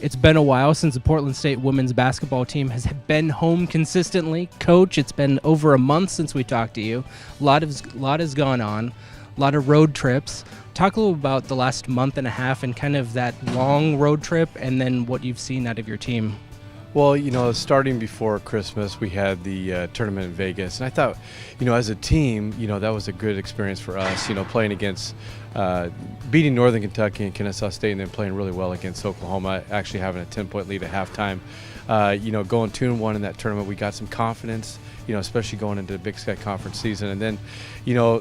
It's been a while since the Portland State women's basketball team has been home consistently. Coach, it's been over a month since we talked to you. A lot has gone on, a lot of road trips. Talk a little about the last month and a half and kind of that long road trip and then what you've seen out of your team. Well, starting before Christmas, we had the tournament in Vegas. And I thought, as a team, that was a good experience for us, playing against, beating Northern Kentucky and Kennesaw State and then playing really well against Oklahoma, actually having a 10-point lead at halftime. Going 2-1 in that tournament, we got some confidence, especially going into the Big Sky Conference season. And then,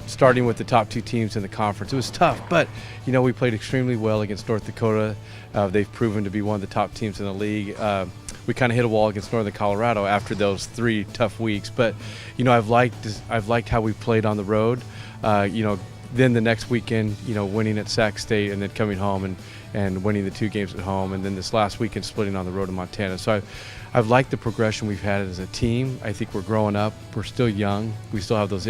starting with the top two teams in the conference, it was tough. But, we played extremely well against North Dakota. They've proven to be one of the top teams in the league. We kind of hit a wall against Northern Colorado after those 3 tough weeks. But, I've liked how we played on the road. Then the next weekend, winning at Sac State and then coming home and winning the 2 games at home. And then this last weekend splitting on the road in Montana. So I've liked the progression we've had as a team. I think we're growing up. We're still young. We still have those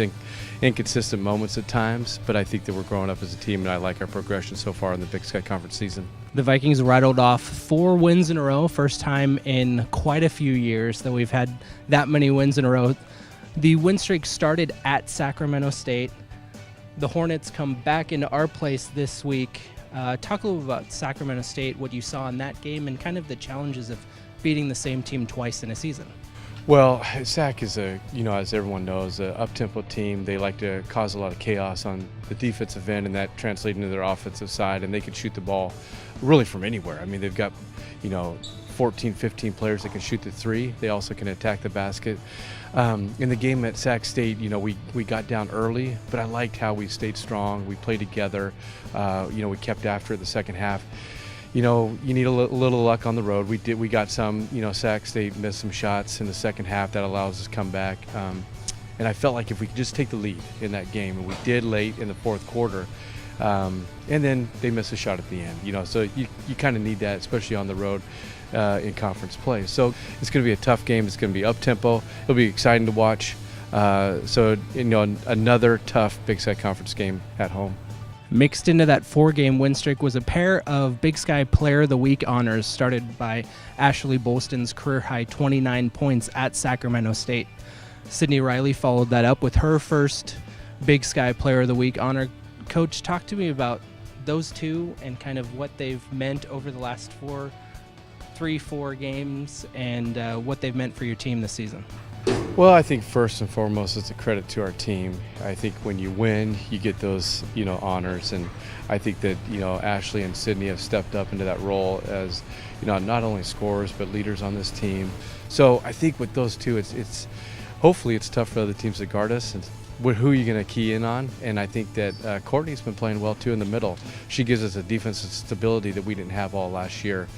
inconsistent moments at times. But I think that we're growing up as a team, and I like our progression so far in the Big Sky Conference season. The Vikings rattled off 4 wins in a row, first time in quite a few years that we've had that many wins in a row. The win streak started at Sacramento State. The Hornets come back into our place this week. Talk a little about Sacramento State, what you saw in that game, and kind of the challenges of beating the same team twice in a season. Well, Sac is as everyone knows, an up-tempo team. They like to cause a lot of chaos on the defensive end, and that translates into their offensive side, and they can shoot the ball really from anywhere. I mean, they've got, 14, 15 players that can shoot the 3. They also can attack the basket. In the game at Sac State, we got down early, but I liked how we stayed strong. We played together. We kept after it the second half. You need a little luck on the road. We got some, Sac State missed some shots in the second half that allows us to come back. And I felt like if we could just take the lead in that game, and we did late in the fourth quarter, and then they missed a shot at the end, so you kind of need that, especially on the road in conference play. So it's going to be a tough game. It's going to be up-tempo. It'll be exciting to watch. Another tough Big Sky Conference game at home. Mixed into that 4-game win streak was a pair of Big Sky Player of the Week honors started by Ashley Bolston's career-high 29 points at Sacramento State. Sydney Riley followed that up with her first Big Sky Player of the Week honor. Coach, talk to me about those two and kind of what they've meant over the last 4 games and what they've meant for your team this season. Well, I think first and foremost, it's a credit to our team. I think when you win, you get those, honors, and I think that, Ashley and Sydney have stepped up into that role as, not only scorers but leaders on this team. So I think with those two, it's hopefully it's tough for other teams to guard us and who are you going to key in on. And I think that Courtney's been playing well too in the middle. She gives us a defensive stability that we didn't have all last year.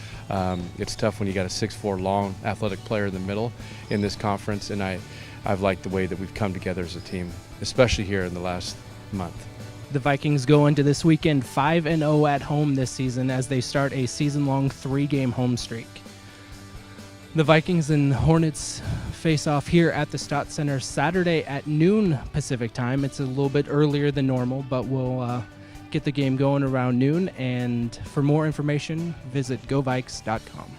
It's tough when you got a 6'4" long athletic player in the middle in this conference, and I've liked the way that we've come together as a team, especially here in the last month. The Vikings go into this weekend 5-0 at home this season as they start a season-long 3-game home streak. The Vikings and Hornets face off here at the Stott Center Saturday at noon Pacific time. It's a little bit earlier than normal, but we'll get the game going around noon. And for more information, visit govikes.com.